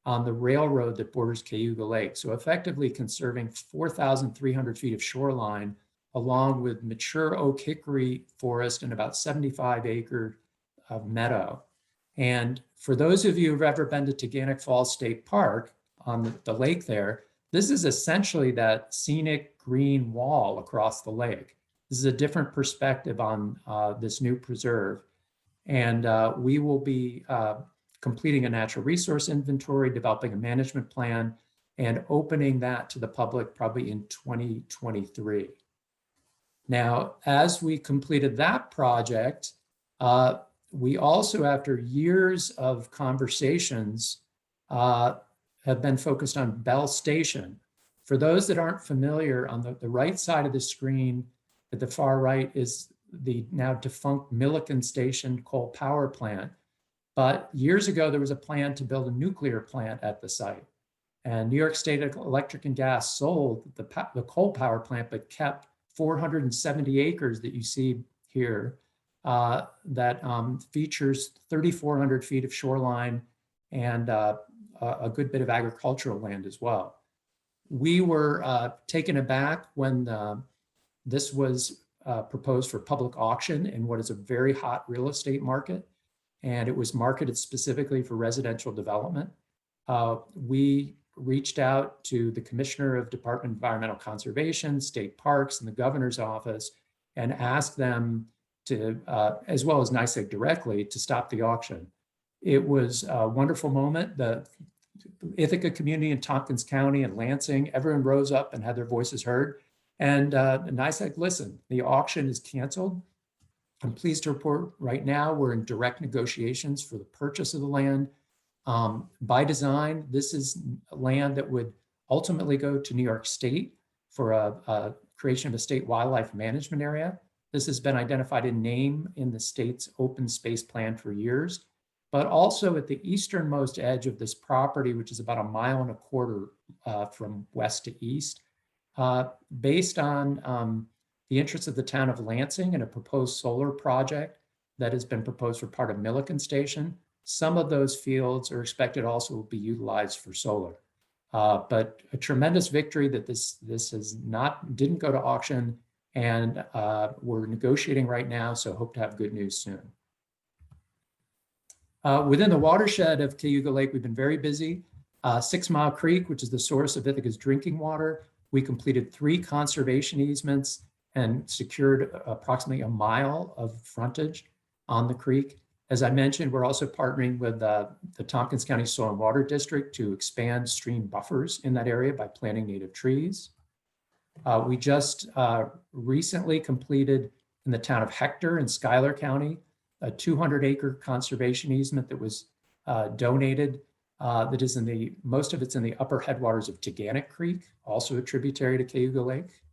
on the railroad that borders Cayuga Lake. So effectively conserving 4,300 feet of shoreline, along with mature oak hickory forest and about 75 acres of meadow. And for those of you who've ever been to Teganic Falls State Park on the lake there, this is essentially that scenic green wall across the lake. This is a different perspective on this new preserve. And we will be completing a natural resource inventory, developing a management plan, and opening that to the public probably in 2023. Now, as we completed that project, we also, after years of conversations, have been focused on Bell Station. For those that aren't familiar, on the right side of the screen, at the far right, is the now defunct Milliken Station coal power plant. But years ago, there was a plan to build a nuclear plant at the site. And New York State Electric and Gas sold the coal power plant, but kept 470 acres that you see here that features 3,400 feet of shoreline and a good bit of agricultural land as well. We were taken aback when this was proposed for public auction in what is a very hot real estate market, and it was marketed specifically for residential development. We reached out to the Commissioner of Department of Environmental Conservation, State Parks, and the Governor's Office, and asked them to, as well as NYSEG directly, to stop the auction. It was a wonderful moment. The Ithaca community in Tompkins County and Lansing, everyone rose up and had their voices heard. And NYSEG listened. The auction is canceled. I'm pleased to report right now we're in direct negotiations for the purchase of the land. By design, this is land that would ultimately go to New York State for a creation of a state wildlife management area. This has been identified in name in the state's open space plan for years, but also at the easternmost edge of this property, which is about 1.25 miles from west to east, based on the interests of the town of Lansing and a proposed solar project that has been proposed for part of Milliken Station. Some of those fields are expected also will be utilized for solar. But a tremendous victory that this didn't go to auction, and we're negotiating right now, so hope to have good news soon. Within the watershed of Cayuga Lake, we've been very busy. 6 Mile Creek, which is the source of Ithaca's drinking water, we completed 3 conservation easements and secured approximately 1 mile of frontage on the creek. As I mentioned, we're also partnering with the Tompkins County Soil and Water District to expand stream buffers in that area by planting native trees. We just recently completed in the town of Hector in Schuyler County, a 200-acre conservation easement that was donated that is most of it's in the upper headwaters of Teganic Creek, also a tributary to Cayuga Lake.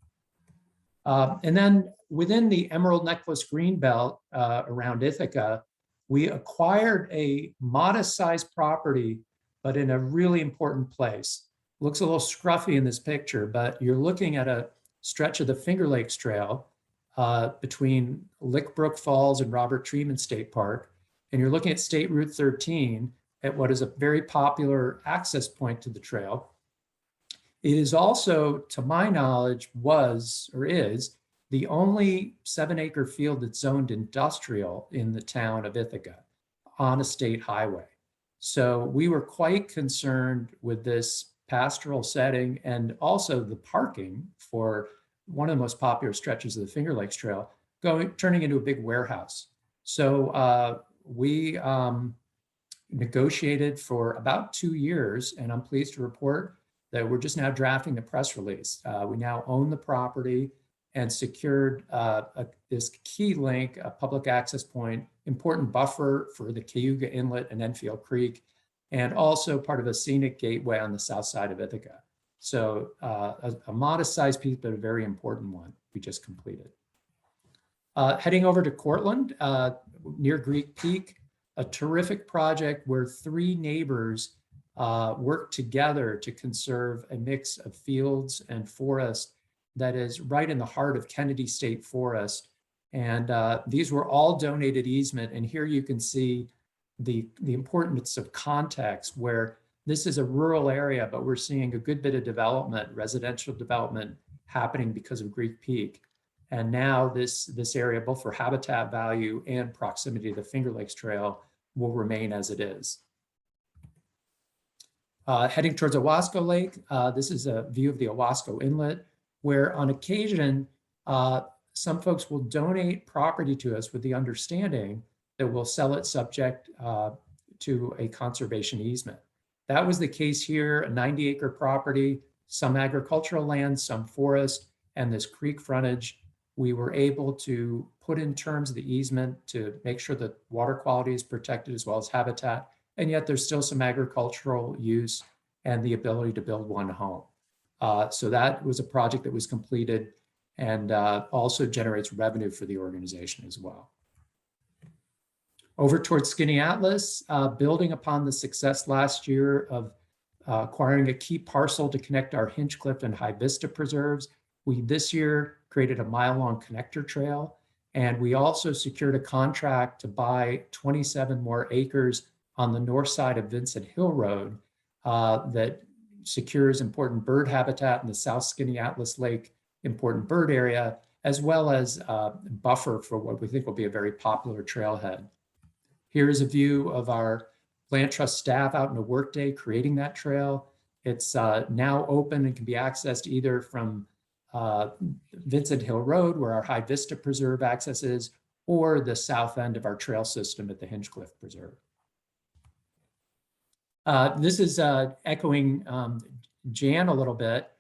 And then within the Emerald Necklace Greenbelt around Ithaca, we acquired a modest-sized property, but in a really important place. Looks a little scruffy in this picture, but you're looking at a stretch of the Finger Lakes Trail between Lickbrook Falls and Robert Treatment State Park, and you're looking at State Route 13 at what is a very popular access point to the trail. It is also, to my knowledge, was or is the only 7-acre field that's zoned industrial in the town of Ithaca on a state highway. So we were quite concerned with this pastoral setting and also the parking for one of the most popular stretches of the Finger Lakes Trail turning into a big warehouse. So we negotiated for about 2 years, and I'm pleased to report that we're just now drafting the press release. We now own the property and secured this key link, a public access point, important buffer for the Cayuga Inlet and Enfield Creek, and also part of a scenic gateway on the south side of Ithaca. So a modest-sized piece, but a very important one we just completed. Heading over to Cortland, near Greek Peak, a terrific project where 3 neighbors work together to conserve a mix of fields and forest that is right in the heart of Kennedy State Forest. And these were all donated easement. And here you can see the importance of context, where this is a rural area, but we're seeing a good bit of development, residential development happening because of Greek Peak. And now this area, both for habitat value and proximity to the Finger Lakes Trail, will remain as it is. Heading towards Ohasco Lake, this is a view of the Ohasco Inlet, where on occasion, some folks will donate property to us with the understanding that we'll sell it subject to a conservation easement. That was the case here, a 90-acre property, some agricultural land, some forest, and this creek frontage. We were able to put in terms of the easement to make sure that water quality is protected as well as habitat, and yet there's still some agricultural use and the ability to build one home. So that was a project that was completed and also generates revenue for the organization as well. Over towards Skinny Atlas, building upon the success last year of acquiring a key parcel to connect our Hinchcliffe and High Vista preserves, we this year created a mile-long connector trail, and we also secured a contract to buy 27 more acres on the north side of Vincent Hill Road that secures important bird habitat in the South Skinny Atlas Lake important bird area, as well as buffer for what we think will be a very popular trailhead. Here is a view of our Land Trust staff out in a workday creating that trail. It's now open and can be accessed either from Vincent Hill Road, where our High Vista Preserve access is, or the south end of our trail system at the Hinchcliffe Preserve. This is echoing Jan a little bit.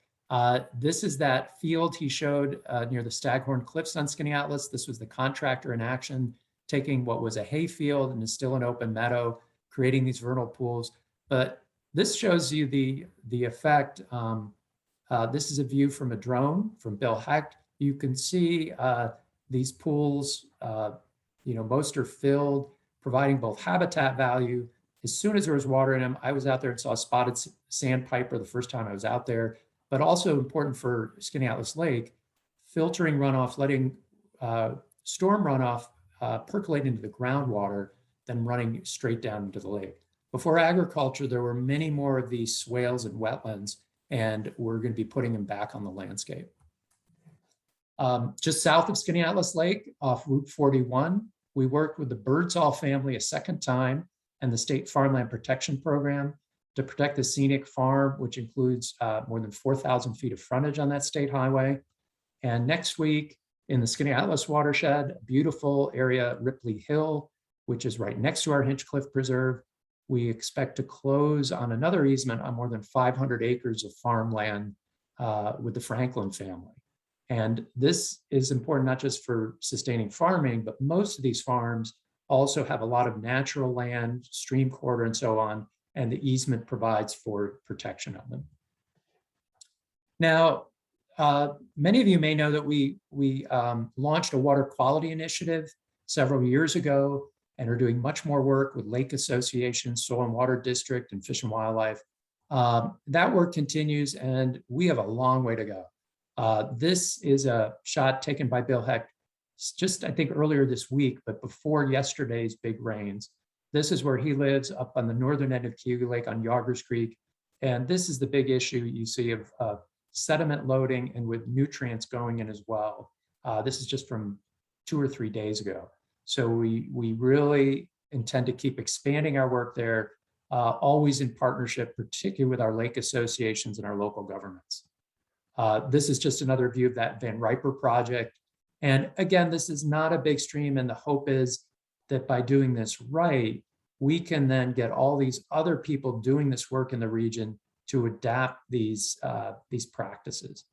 This is that field he showed near the Staghorn Cliffs on Skinny Atlas. This was the contractor in action, taking what was a hay field and is still an open meadow, creating these vernal pools. But this shows you the effect. This is a view from a drone from Bill Hecht. You can see these pools, most are filled, providing both habitat value. As soon as there was water in them, I was out there and saw a spotted sandpiper the first time I was out there, but also important for Skinny Atlas Lake, filtering runoff, letting storm runoff percolate into the groundwater, then running straight down into the lake. Before agriculture, there were many more of these swales and wetlands, and we're going to be putting them back on the landscape. Just south of Skinny Atlas Lake, off Route 41, we worked with the Birdsall family a second time and the State Farmland Protection Program to protect the scenic farm, which includes more than 4,000 feet of frontage on that state highway. And next week in the Skinny Atlas watershed, a beautiful area, Ripley Hill, which is right next to our Hinchcliffe Preserve, we expect to close on another easement on more than 500 acres of farmland with the Franklin family. And this is important not just for sustaining farming, but most of these farms also have a lot of natural land, stream corridor, and so on, and the easement provides for protection of them. Now, many of you may know that we launched a water quality initiative several years ago and are doing much more work with lake associations, soil and water district, and Fish and Wildlife. That work continues, and we have a long way to go. This is a shot taken by Bill Hecht just, I think, earlier this week, but before yesterday's big rains. This is where he lives, up on the northern end of Cayuga Lake on Yoggers Creek. And this is the big issue you see of sediment loading and with nutrients going in as well. This is just from 2 or 3 days ago. So we really intend to keep expanding our work there, always in partnership, particularly with our lake associations and our local governments. This is just another view of that Van Riper project. And again, this is not a big stream, and the hope is that by doing this right, we can then get all these other people doing this work in the region to adapt these practices.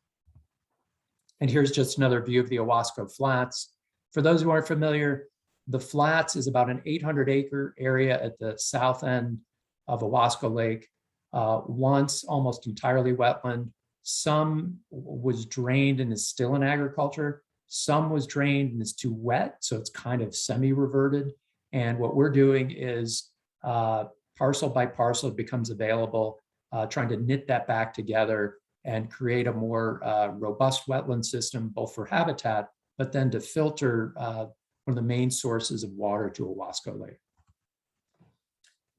And here's just another view of the Ohasco Flats. For those who aren't familiar, the Flats is about an 800-acre area at the south end of Ohasco Lake, once almost entirely wetland. Some was drained and is still in agriculture. Some was drained and is too wet, so it's kind of semi-reverted. And what we're doing is parcel by parcel, it becomes available, trying to knit that back together and create a more robust wetland system, both for habitat, but then to filter one of the main sources of water to Ohasco Lake.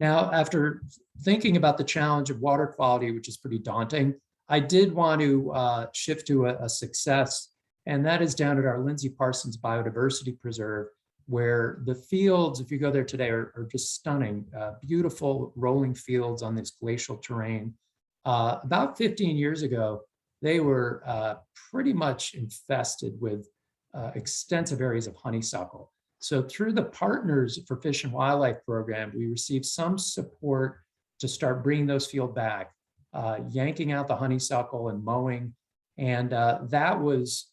Now, after thinking about the challenge of water quality, which is pretty daunting, I did want to shift to a success, and that is down at our Lindsey Parsons Biodiversity Preserve, where the fields, if you go there today, are just stunning, beautiful rolling fields on this glacial terrain. About 15 years ago, they were pretty much infested with extensive areas of honeysuckle. So through the Partners for Fish and Wildlife program, we received some support to start bringing those fields back, yanking out the honeysuckle and mowing. And that was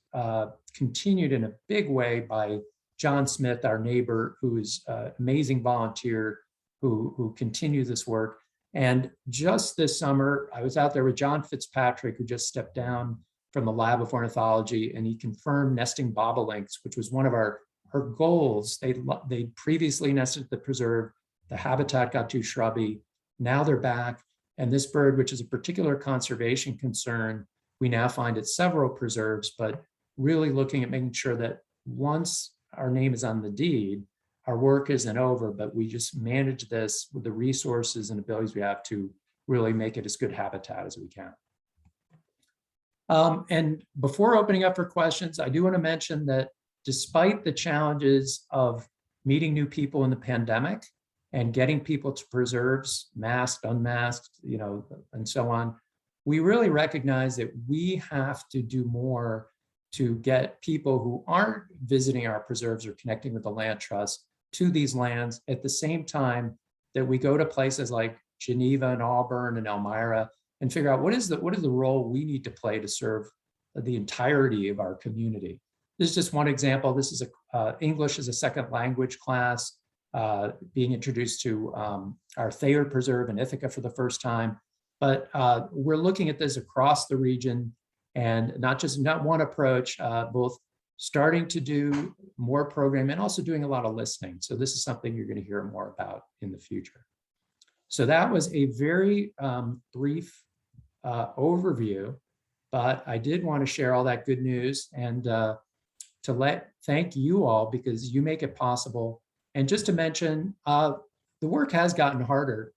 continued in a big way by John Smith, our neighbor, who is an amazing volunteer who continues this work. And just this summer, I was out there with John Fitzpatrick, who just stepped down from the Lab of Ornithology, and he confirmed nesting bobolinks, which was one of our goals. They previously nested at the preserve. The habitat got too shrubby. Now they're back. And this bird, which is a particular conservation concern, we now find at several preserves, but really looking at making sure that once our name is on the deed, our work isn't over, but we just manage this with the resources and abilities we have to really make it as good habitat as we can. And before opening up for questions, I do want to mention that despite the challenges of meeting new people in the pandemic and getting people to preserves, masked, unmasked, and so on, we really recognize that we have to do more to get people who aren't visiting our preserves or connecting with the land trust to these lands at the same time that we go to places like Geneva and Auburn and Elmira and figure out what is the role we need to play to serve the entirety of our community. This is just one example. This is English as a second language class being introduced to our Thayer Preserve in Ithaca for the first time. But we're looking at this across the region and not one approach, both starting to do more programming and also doing a lot of listening. So this is something you're going to hear more about in the future. So that was a very brief overview, but I did want to share all that good news and thank you all because you make it possible. And just to mention, the work has gotten harder.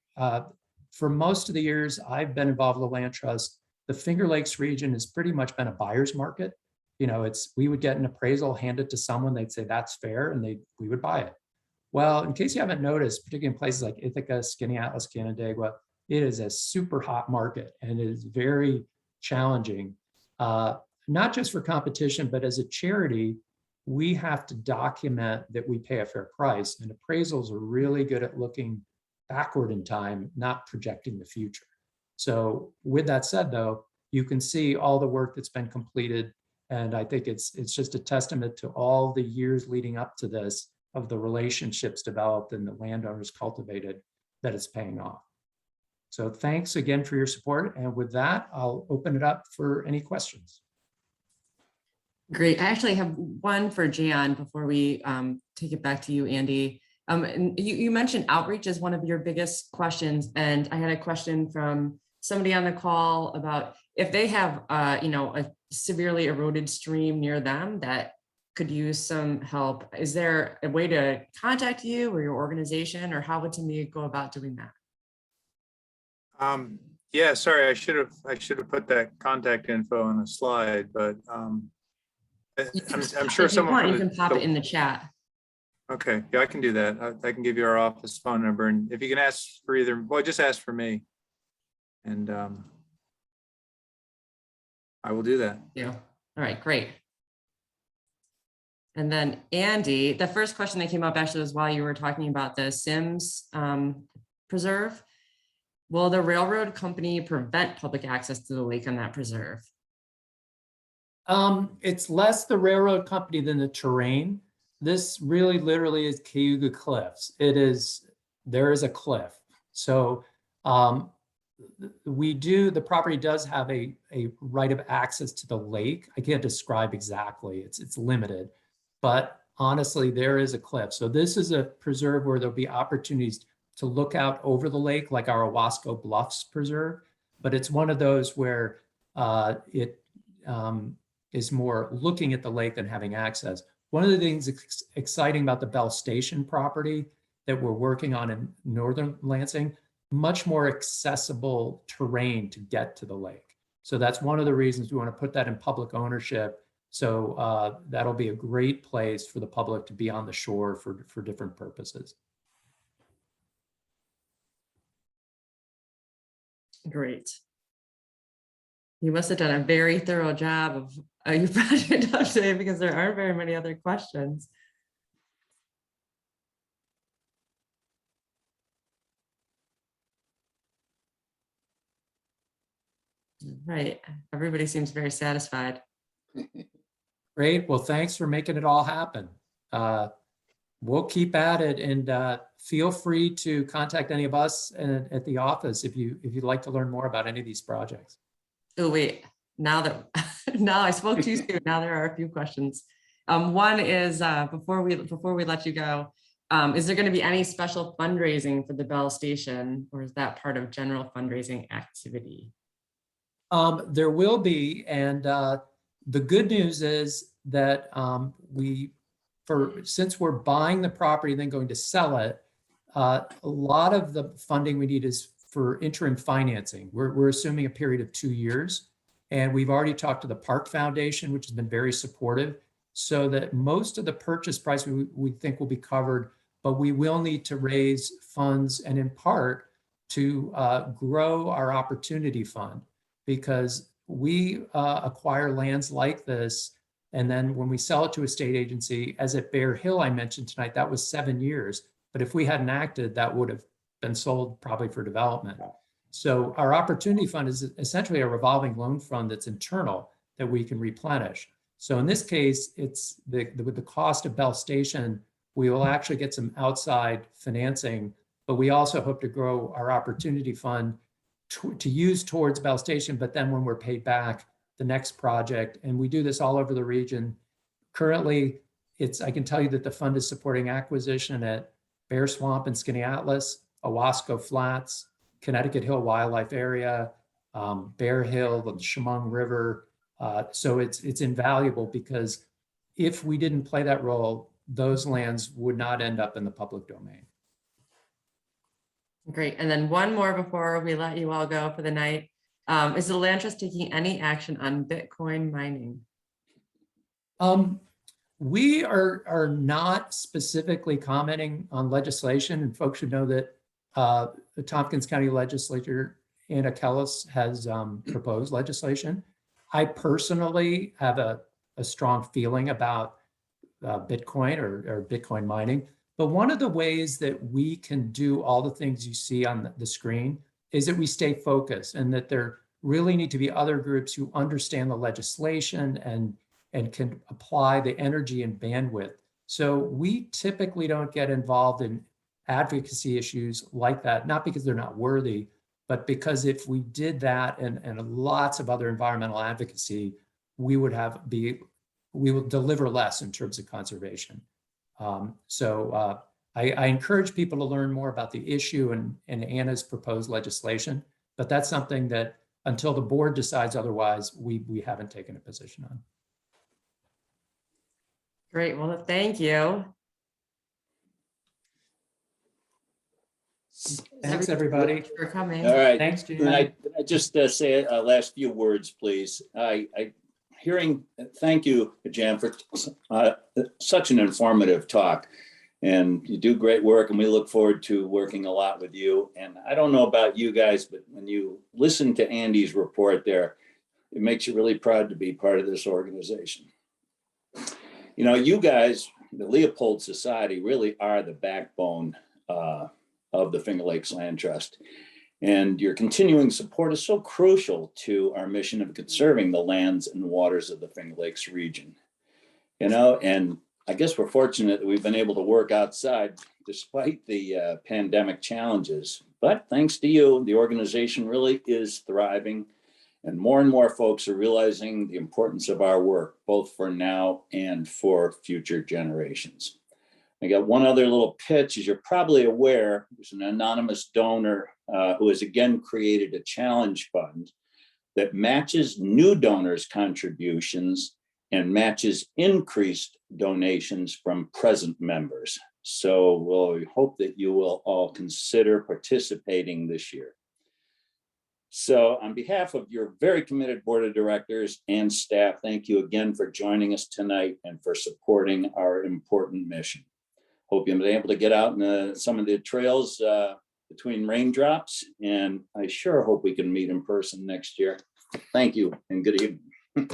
For most of the years I've been involved with the Land Trust, the Finger Lakes region has pretty much been a buyer's market. We would get an appraisal handed to someone, they'd say that's fair, and we would buy it. Well, in case you haven't noticed, particularly in places like Ithaca, Skinny Atlas, Canandaigua, it is a super hot market and it is very challenging, not just for competition, but as a charity, we have to document that we pay a fair price, and appraisals are really good at looking backward in time, not projecting the future. So with that said, though, you can see all the work that's been completed. And I think it's just a testament to all the years leading up to this of the relationships developed and the landowners cultivated that it's paying off. So thanks again for your support. And with that, I'll open it up for any questions. Great. I actually have one for Gian before we take it back to you, Andy. And you mentioned outreach as one of your biggest questions. And I had a question from somebody on the call about if they have, a severely eroded stream near them that could use some help. Is there a way to contact you or your organization, or how would somebody go about doing that? Yeah, sorry, I should have put that contact info on the slide, but I'm sure someone you can pop it in the chat. Okay, yeah, I can do that. I can give you our office phone number, and if you can ask for either, well, just ask for me, and I will do that. Yeah. All right, great. And then Andy, the first question that came up actually was while you were talking about the Sims preserve. Will the railroad company prevent public access to the lake on that preserve? It's less the railroad company than the terrain. This really literally is Cayuga Cliffs. There is a cliff. So the property does have a right of access to the lake. I can't describe exactly, it's limited, but honestly, there is a cliff. So this is a preserve where there'll be opportunities to look out over the lake, like our Wasco Bluffs Preserve, but it's one of those where it is more looking at the lake than having access. One of the things exciting about the Bell Station property that we're working on in northern Lansing, much more accessible terrain to get to the lake. So that's one of the reasons we want to put that in public ownership. So that'll be a great place for the public to be on the shore for different purposes. Great. You must have done a very thorough job of your project update because there aren't very many other questions. Right. Everybody seems very satisfied. Great. Well, thanks for making it all happen. We'll keep at it, and feel free to contact any of us at the office if you'd like to learn more about any of these projects. Oh, wait, now that, now I spoke too soon. Now there are a few questions. One is, before we let you go, is there going to be any special fundraising for the Bell Station, or is that part of general fundraising activity? There will be, and the good news is that since we're buying the property and then going to sell it, a lot of the funding we need is for interim financing. We're assuming a period of 2 years, and we've already talked to the Park Foundation, which has been very supportive, so that most of the purchase price we think will be covered, but we will need to raise funds, and in part to grow our opportunity fund, because we acquire lands like this, and then when we sell it to a state agency, as at Bear Hill I mentioned tonight, that was 7 years. But if we hadn't acted, that would have been sold probably for development. So our opportunity fund is essentially a revolving loan fund that's internal that we can replenish. So in this case, it's with the cost of Bell Station, we will actually get some outside financing, but we also hope to grow our opportunity fund to use towards Bell Station, but then when we're paid back, the next project, and we do this all over the region. Currently, I can tell you that the fund is supporting acquisition at Bear Swamp and Skinny Atlas, Ohasco Flats, Connecticut Hill Wildlife Area, Bear Hill, the Shaman River. So it's invaluable, because if we didn't play that role, those lands would not end up in the public domain. Great. And then one more before we let you all go for the night. Is the land trust taking any action on Bitcoin mining? We are not specifically commenting on legislation, and folks should know that the Tompkins County Legislature, Anna Kellis, has proposed legislation. I personally have a strong feeling about Bitcoin or Bitcoin mining, but one of the ways that we can do all the things you see on the screen is that we stay focused, and that there really need to be other groups who understand the legislation and can apply the energy and bandwidth. So we typically don't get involved in advocacy issues like that, not because they're not worthy, but because if we did that and lots of other environmental advocacy, we would deliver less in terms of conservation. I encourage people to learn more about the issue and Anna's proposed legislation, but that's something that until the board decides otherwise, we haven't taken a position on. Great. Well, thank you. Thanks, everybody. For coming. All right. Thanks, Gian. Can I just say a last few words, please? Thank you, Jan, for such an informative talk. And you do great work, and we look forward to working a lot with you. And I don't know about you guys, but when you listen to Andy's report there, it makes you really proud to be part of this organization. You know, you guys, the Leopold Society, really are the backbone of the Finger Lakes Land Trust. And your continuing support is so crucial to our mission of conserving the lands and waters of the Finger Lakes region. You know, and I guess we're fortunate that we've been able to work outside despite the pandemic challenges. But thanks to you, the organization really is thriving, and more folks are realizing the importance of our work, both for now and for future generations. I got one other little pitch. As you're probably aware, there's an anonymous donor who has again created a challenge fund that matches new donors' contributions and matches increased donations from present members. So we hope that you will all consider participating this year. So on behalf of your very committed board of directors and staff, thank you again for joining us tonight and for supporting our important mission. Hope you've been able to get out in some of the trails between raindrops, and I sure hope we can meet in person next year. Thank you and good evening.